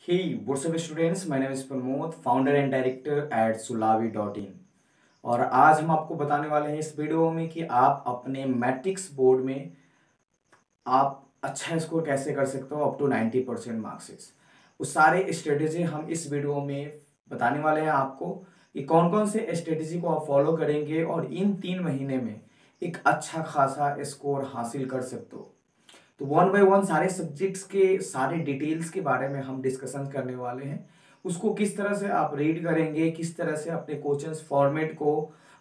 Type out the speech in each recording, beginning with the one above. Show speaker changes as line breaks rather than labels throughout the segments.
Hey, what's up students? My name is Pramod, founder and director at sulavi.in। और आज हम आपको बताने वाले हैं इस वीडियो में कि आप अपने मैट्रिक्स बोर्ड में आप अच्छा स्कोर कैसे कर सकते हो अप टू 90% मार्क्स। उस सारे स्ट्रेटेजी हम इस वीडियो में बताने वाले हैं आपको कि कौन कौन से स्ट्रेटेजी को आप फॉलो करेंगे और इन 3 महीने में एक अच्छा खासा स्कोर हासिल कर सकते हो। तो वन बाय वन सारे सब्जेक्ट्स के सारे डिटेल्स के बारे में हम डिस्कशन करने वाले हैं। उसको किस तरह से आप रीड करेंगे, किस तरह से अपने क्वेश्चंस फॉर्मेट को,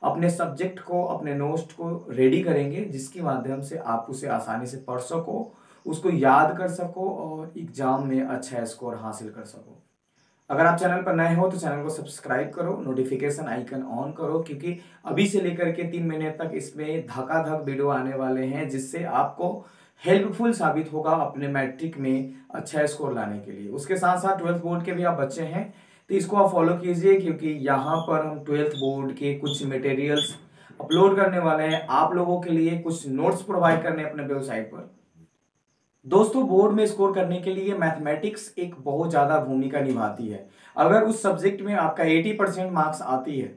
अपने सब्जेक्ट को, अपने नोट्स को रेडी करेंगे, जिसके माध्यम से आप उसे आसानी से पढ़ सको, उसको याद कर सको और एग्जाम में अच्छा स्कोर हासिल कर सको। अगर आप चैनल पर नए हो तो चैनल को सब्सक्राइब करो, नोटिफिकेशन आइकन ऑन करो, क्योंकि अभी से लेकर के 3 महीने तक इसमें धकाधक वीडियो आने वाले हैं जिससे आपको हेल्पफुल साबित होगा अपने मैट्रिक में अच्छा स्कोर लाने के लिए। उसके साथ साथ 12th बोर्ड के भी आप बच्चे हैं तो इसको आप फॉलो कीजिए, क्योंकि यहाँ पर हम 12th बोर्ड के कुछ मटेरियल्स अपलोड करने वाले हैं आप लोगों के लिए, कुछ नोट्स प्रोवाइड करने अपने वेबसाइट पर। दोस्तों, बोर्ड में स्कोर करने के लिए मैथमेटिक्स एक बहुत ज्यादा भूमिका निभाती है। अगर उस सब्जेक्ट में आपका 80% मार्क्स आती है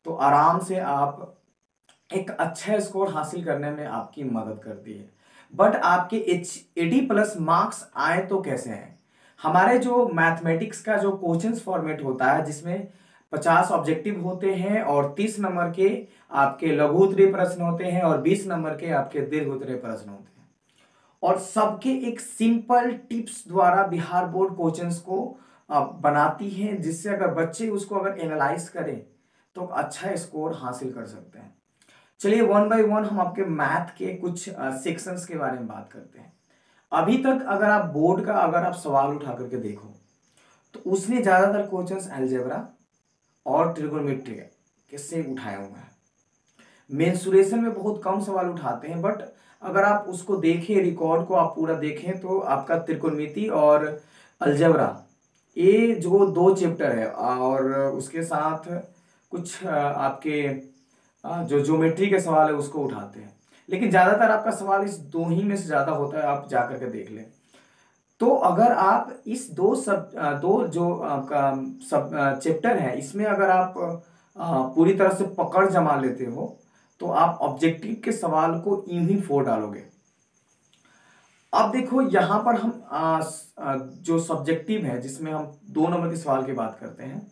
तो आराम से आप एक अच्छा स्कोर हासिल करने में आपकी मदद करती है। बट आपके 80+ मार्क्स आए तो कैसे हैं? हमारे जो मैथमेटिक्स का जो क्वेश्चंस फॉर्मेट होता है, जिसमें 50 ऑब्जेक्टिव होते हैं और 30 नंबर के आपके लघु उत्तरीय प्रश्न होते हैं और 20 नंबर के आपके दीर्घ उत्तरीय प्रश्न होते हैं, और सबके एक सिंपल टिप्स द्वारा बिहार बोर्ड क्वेश्चंस को बनाती है, जिससे अगर बच्चे उसको अगर एनालाइज करें तो अच्छा स्कोर हासिल कर सकते हैं। चलिए वन बाय वन हम आपके मैथ के कुछ सेक्शंस के बारे में बात करते हैं। अभी तक अगर आप बोर्ड का अगर आप सवाल उठा करके देखो तो उसने ज्यादातर क्वेश्चंस अलजेब्रा और ट्रिगोनोमेट्री के से उठाए हुए हैं। मेंसुरेशन में बहुत कम सवाल उठाते हैं, बट अगर आप उसको देखें, रिकॉर्ड को आप पूरा देखें, तो आपका त्रिकोणमिति और अलजेब्रा ये जो 2 चैप्टर है और उसके साथ कुछ आपके जो ज्योमेट्री के सवाल है उसको उठाते हैं। लेकिन ज्यादातर आपका सवाल इस दो ही में से ज्यादा होता है, आप जाकर के देख लें। तो अगर आप इस दो जो आपका सब चैप्टर है, इसमें अगर आप पूरी तरह से पकड़ जमा लेते हो तो आप ऑब्जेक्टिव के सवाल को यूं ही फोड़ डालोगे। अब देखो यहाँ पर हम जो सब्जेक्टिव है, जिसमें हम 2 नंबर के सवाल की बात करते हैं,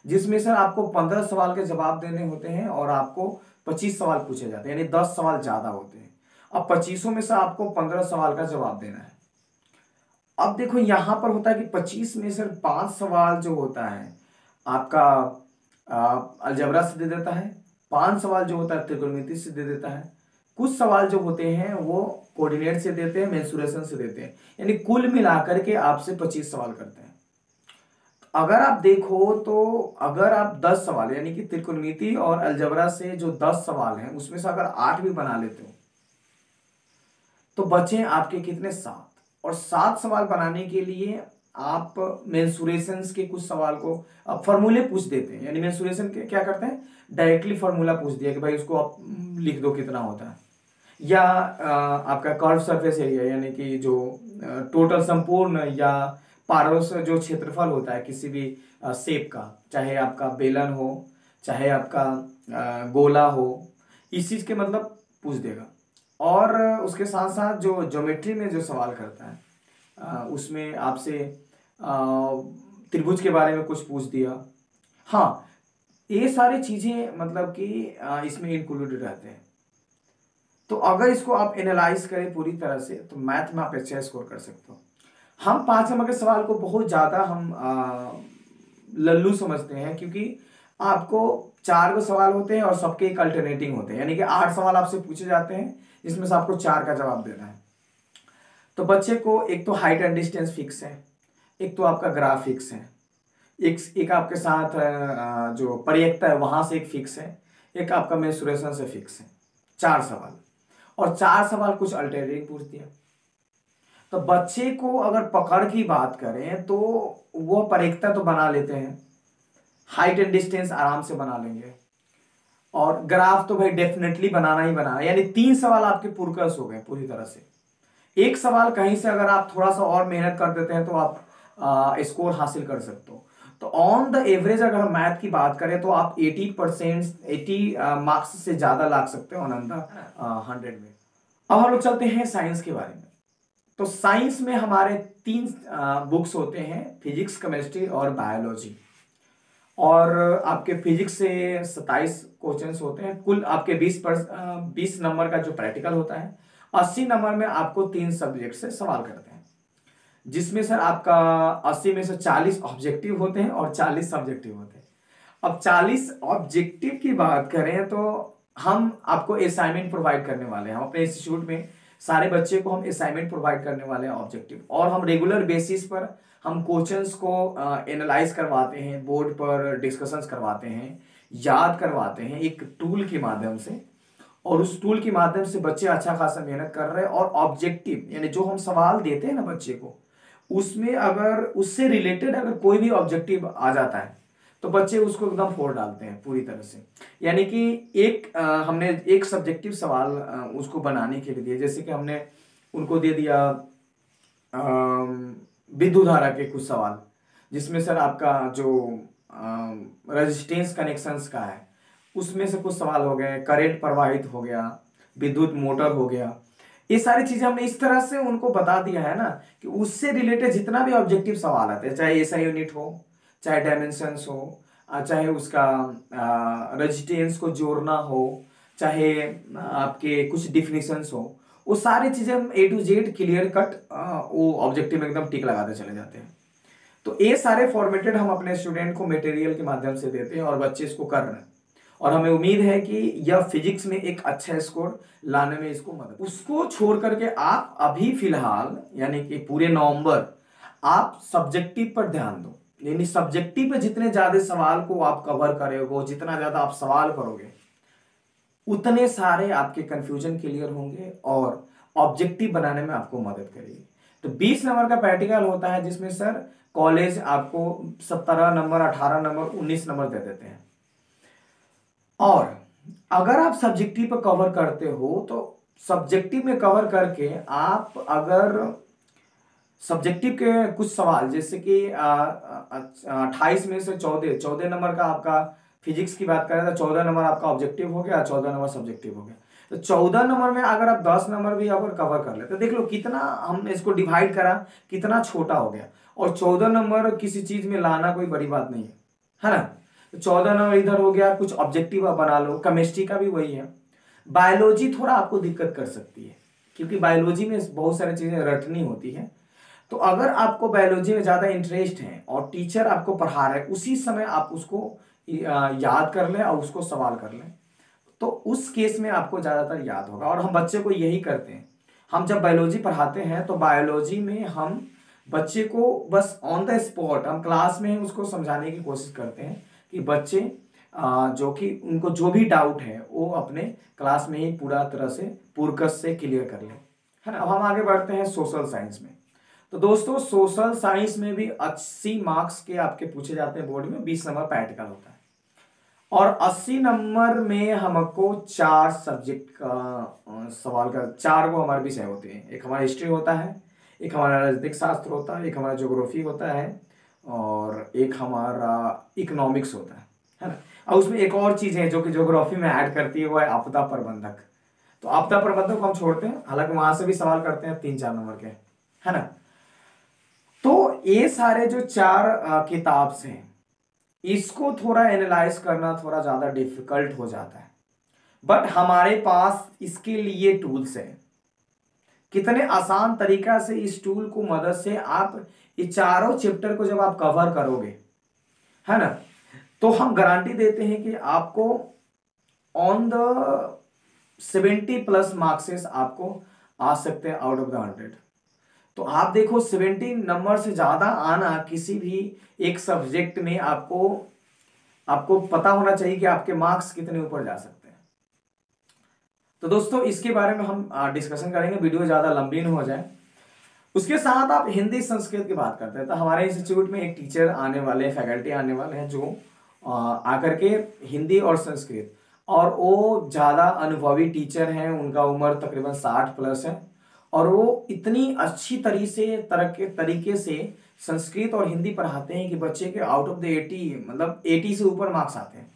जिसमें सर आपको 15 सवाल के जवाब देने होते हैं और आपको 25 सवाल पूछे जाते हैं, यानी 10 सवाल ज्यादा होते हैं। अब 25 में से आपको 15 सवाल का जवाब देना है। अब देखो यहाँ पर होता है कि 25 में से 5 सवाल जो होता है आपका अलजेब्रा से दे देता है, 5 सवाल जो होता है त्रिकोणमिति से दे देता है, कुछ सवाल जो होते हैं वो कोऑर्डिनेट से देते हैं, मेंसुरेशन से देते हैं, यानी कुल मिलाकर के आपसे 25 सवाल करते हैं। अगर आप देखो तो अगर आप 10 सवाल यानी कि त्रिकोणमिति और अलजेब्रा से जो 10 सवाल हैं उसमें से अगर 8 भी बना लेते हो तो बचे आपके कितने? 7। और 7 सवाल बनाने के लिए आप मेंसुरेशंस के कुछ सवाल को आप फॉर्मूले पूछ देते हैं, यानी मेंसुरेशन के क्या करते हैं, डायरेक्टली फॉर्मूला पूछ दिया कि भाई उसको आप लिख दो कितना होता है। या आपका कर्व सरफेस एरिया, यानी कि जो टोटल संपूर्ण या पारस जो क्षेत्रफल होता है किसी भी शेप का, चाहे आपका बेलन हो चाहे आपका गोला हो, इस चीज के मतलब पूछ देगा। और उसके साथ साथ जो ज्योमेट्री में जो सवाल करता है उसमें आपसे त्रिभुज के बारे में कुछ पूछ दिया। हाँ, ये सारी चीजें मतलब कि इसमें इंक्लूडेड रहते हैं। तो अगर इसको आप एनालाइज करें पूरी तरह से तो मैथ में आप अच्छा स्कोर कर सकते हो। हम 5 नंबर के सवाल को बहुत ज्यादा हम लल्लू समझते हैं, क्योंकि आपको 4 सवाल होते हैं और सबके एक अल्टरनेटिंग होते हैं, यानी कि 8 सवाल आपसे पूछे जाते हैं जिसमें से आपको 4 का जवाब देना है। तो बच्चे को एक तो हाइट एंड डिस्टेंस फिक्स है, एक तो आपका ग्राफ फिक्स है, एक आपके साथ जो परियक्ता है वहां से एक फिक्स है, एक आपका मेंसुरेशन से फिक्स है। 4 सवाल और 4 सवाल कुछ अल्टरनेटिव पूछ दिया। तो बच्चे को अगर पकड़ की बात करें तो वो परियक्ता तो बना लेते हैं, हाइट एंड डिस्टेंस आराम से बना लेंगे, और ग्राफ तो भाई डेफिनेटली बनाना ही बनाना, यानी 3 सवाल आपके पुरकस हो गए पूरी तरह से। एक सवाल कहीं से अगर आप थोड़ा सा और मेहनत कर देते हैं तो आप स्कोर हासिल कर सकते हो। तो ऑन द एवरेज अगर हम मैथ की बात करें तो आप 80% 80 मार्क्स से ज़्यादा ला सकते हो ऑन द 100 में। अब हम लोग चलते हैं साइंस के बारे में। तो साइंस में हमारे 3 बुक्स होते हैं, फिजिक्स, केमिस्ट्री और बायोलॉजी। और आपके फिजिक्स से 27 क्वेश्चंस होते हैं। कुल आपके 20 नंबर का जो प्रैक्टिकल होता है, 80 नंबर में आपको 3 सब्जेक्ट से सवाल करते हैं, जिसमें सर आपका 80 में से 40 ऑब्जेक्टिव होते हैं और 40 सब्जेक्टिव होते हैं। अब 40 ऑब्जेक्टिव की बात करें तो हम आपको असाइनमेंट प्रोवाइड करने वाले हैं। हम अपने इंस्टीट्यूट में सारे बच्चे को हम असाइनमेंट प्रोवाइड करने वाले हैं ऑब्जेक्टिव, और हम रेगुलर बेसिस पर हम क्वेश्चंस को एनालाइज करवाते हैं, बोर्ड पर डिस्कशंस करवाते हैं, याद करवाते हैं एक टूल के माध्यम से। और उस टूल के माध्यम से बच्चे अच्छा खासा मेहनत कर रहे हैं, और ऑब्जेक्टिव यानी जो हम सवाल देते हैं ना बच्चे को, उसमें अगर उससे रिलेटेड अगर कोई भी ऑब्जेक्टिव आ जाता है तो बच्चे उसको एकदम फोड़ डालते हैं पूरी तरह से। यानी कि हमने एक सब्जेक्टिव सवाल उसको बनाने के लिए दिया। जैसे कि हमने उनको दे दिया विद्युत धारा के कुछ सवाल, जिसमें सर आपका जो रेजिस्टेंस कनेक्शंस का है उसमें से कुछ सवाल हो गए, करंट प्रवाहित हो गया, विद्युत मोटर हो गया। ये सारी चीजें हमने इस तरह से उनको बता दिया है ना कि उससे रिलेटेड जितना भी ऑब्जेक्टिव सवाल आते हैं, चाहे एसआई यूनिट हो, चाहे डायमेंशंस हो, चाहे उसका रेजिस्टेंस को जोड़ना हो, चाहे आपके कुछ डिफिनीशंस हो, वो सारी चीजें हम A to Z clear cut वो ऑब्जेक्टिव में एकदम टिक लगाते चले जाते हैं। तो ये सारे फॉर्मेटेड हम अपने स्टूडेंट को मटेरियल के माध्यम से देते हैं और बच्चे इसको कर रहे हैं, और हमें उम्मीद है कि यह फिजिक्स में एक अच्छा स्कोर लाने में इसको मदद। उसको छोड़ करके आप अभी फिलहाल यानी कि पूरे नवंबर आप सब्जेक्टिव पर ध्यान दो। यानी सब्जेक्टिव पे जितने ज्यादा सवाल को आप कवर करोगे, जितना ज्यादा आप सवाल करोगे, उतने सारे आपके कंफ्यूजन क्लियर होंगे और ऑब्जेक्टिव बनाने में आपको मदद करेगी। तो 20 नंबर का प्रैक्टिकल होता है, जिसमें सर कॉलेज आपको 17 नंबर, 18 नंबर, 19 नंबर दे देते हैं। और अगर आप सब्जेक्टिव पर कवर करते हो तो सब्जेक्टिव में कवर करके आप अगर सब्जेक्टिव के कुछ सवाल, जैसे कि 28 में से 14 नंबर का आपका फिजिक्स की बात करें तो 14 नंबर आपका ऑब्जेक्टिव हो गया, 14 नंबर सब्जेक्टिव हो गया। तो 14 नंबर में अगर आप 10 नंबर भी अगर कवर कर लेते तो देख लो कितना हमने इसको डिवाइड करा, कितना छोटा हो गया। और 14 नंबर किसी चीज में लाना कोई बड़ी बात नहीं है ना। तो 14 नंबर इधर हो गया, कुछ ऑब्जेक्टिव आप बना लो। केमिस्ट्री का भी वही है। बायोलॉजी थोड़ा आपको दिक्कत कर सकती है, क्योंकि बायोलॉजी में बहुत सारी चीजें रटनी होती है। तो अगर आपको बायोलॉजी में ज्यादा इंटरेस्ट है और टीचर आपको पढ़ा रहे, उसी समय आप उसको याद कर लें और उसको सवाल कर लें, तो उस केस में आपको ज्यादातर याद होगा। और हम बच्चे को यही करते हैं। हम जब बायोलॉजी पढ़ाते हैं तो बायोलॉजी में हम बच्चे को बस ऑन द स्पॉट हम क्लास में उसको समझाने की कोशिश करते हैं कि बच्चे जो कि उनको जो भी डाउट है वो अपने क्लास में ही पूरा तरह से पूर्वकस से क्लियर कर लें, है ना। अब हम आगे बढ़ते हैं सोशल साइंस में। तो दोस्तों सोशल साइंस में भी 80 मार्क्स के आपके पूछे जाते हैं बोर्ड में, 20 नंबर प्रैक्टिकल होता है। और 80 नंबर में हमको 4 सब्जेक्ट का सवाल का 4 वो हमारे विषय होते हैं। एक हमारा हिस्ट्री होता है, एक हमारा राजनीतिक शास्त्र होता है, एक हमारा ज्योग्राफी होता है, और एक हमारा इकोनॉमिक्स होता है ना। और उसमें एक और चीज है जो कि ज्योग्राफी में ऐड करती है, वो है आपदा प्रबंधक। तो आपदा प्रबंधक को हम छोड़ते हैं, हालांकि वहां से भी सवाल करते हैं 3-4 नंबर के, है ना। तो ये सारे जो 4 किताब हैं, इसको थोड़ा एनालाइज करना थोड़ा ज्यादा डिफिकल्ट हो जाता है, बट हमारे पास इसके लिए टूल्स हैं। कितने आसान तरीका से इस टूल को मदद से आप ये चारों चैप्टर को जब आप कवर करोगे, है ना, तो हम गारंटी देते हैं कि आपको ऑन द 70+ मार्क्सेस आपको आ सकते हैं आउट ऑफ द 100। तो आप देखो 70 नंबर से ज्यादा आना किसी भी एक सब्जेक्ट में आपको पता होना चाहिए कि आपके मार्क्स कितने ऊपर जा सकते हैं। तो दोस्तों इसके बारे में हम डिस्कशन करेंगे, वीडियो ज्यादा लंबी न हो जाए। उसके साथ आप हिंदी संस्कृत की बात करते हैं तो हमारे इंस्टीट्यूट में एक टीचर आने वाले, फैकल्टी आने वाले हैं जो आकर के हिंदी और संस्कृत, और वो ज़्यादा अनुभवी टीचर हैं। उनका उम्र तकरीबन 60+ है, और वो इतनी अच्छी तरीके से संस्कृत और हिंदी पढ़ाते हैं कि बच्चे के आउट ऑफ द 80 मतलब 80 से ऊपर मार्क्स आते हैं।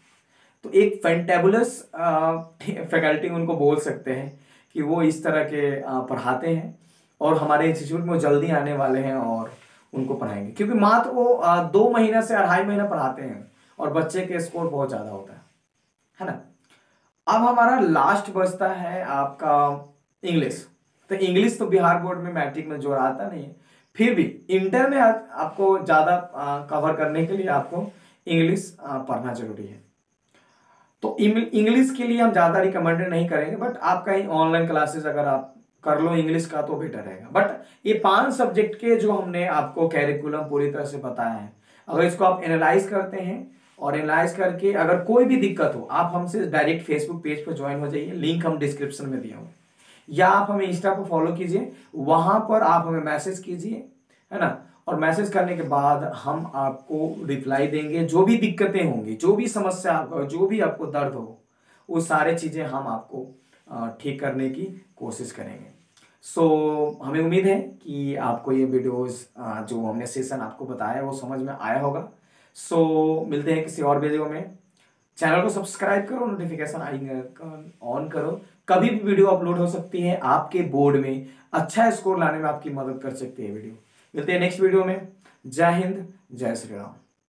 तो एक फैंटेबुलस फैकल्टी उनको बोल सकते हैं कि वो इस तरह के पढ़ाते हैं और हमारे इंस्टीट्यूट में जल्दी आने वाले हैं और उनको पढ़ाएंगे, क्योंकि मात्र वो 2 महीना से 2.5 महीना पढ़ाते हैं और बच्चे के स्कोर बहुत ज़्यादा होता है ना। अब हमारा लास्ट बचता है आपका इंग्लिश। तो इंग्लिश तो बिहार बोर्ड में मैट्रिक में जोर आता नहीं है, फिर भी इंटर में आपको ज़्यादा कवर करने के लिए आपको इंग्लिश पढ़ना जरूरी है। तो इंग्लिश के लिए हम ज़्यादा रिकमेंडेड नहीं करेंगे, बट आप कहीं ऑनलाइन क्लासेस अगर आप कर लो इंग्लिश का तो बेटर रहेगा। बट ये 5 सब्जेक्ट के जो हमने आपको कैरिकुलम पूरी तरह से बताया है, अगर इसको आप एनालाइज करते हैं और एनालाइज करके अगर कोई भी दिक्कत हो, आप हमसे डायरेक्ट फेसबुक पेज पर ज्वाइन हो जाइए, लिंक हम डिस्क्रिप्शन में दिया हुआ, या आप हमें इंस्टा पर फॉलो कीजिए, वहां पर आप हमें मैसेज कीजिए, है ना। और मैसेज करने के बाद हम आपको रिप्लाई देंगे। जो भी दिक्कतें होंगी, जो भी समस्या आपको, जो भी आपको दर्द हो, वो सारे चीज़ें हम आपको ठीक करने की कोशिश करेंगे। सो हमें उम्मीद है कि आपको ये वीडियोस जो हमने सेशन आपको बताया वो समझ में आया होगा। सो मिलते हैं किसी और वीडियो में। चैनल को सब्सक्राइब करो, नोटिफिकेशन आइकन ऑन करो, कभी भी वीडियो अपलोड हो सकती है, आपके बोर्ड में अच्छा स्कोर लाने में आपकी मदद कर सकती है वीडियो। मिलते हैं नेक्स्ट वीडियो में। जय हिंद, जय श्री राम।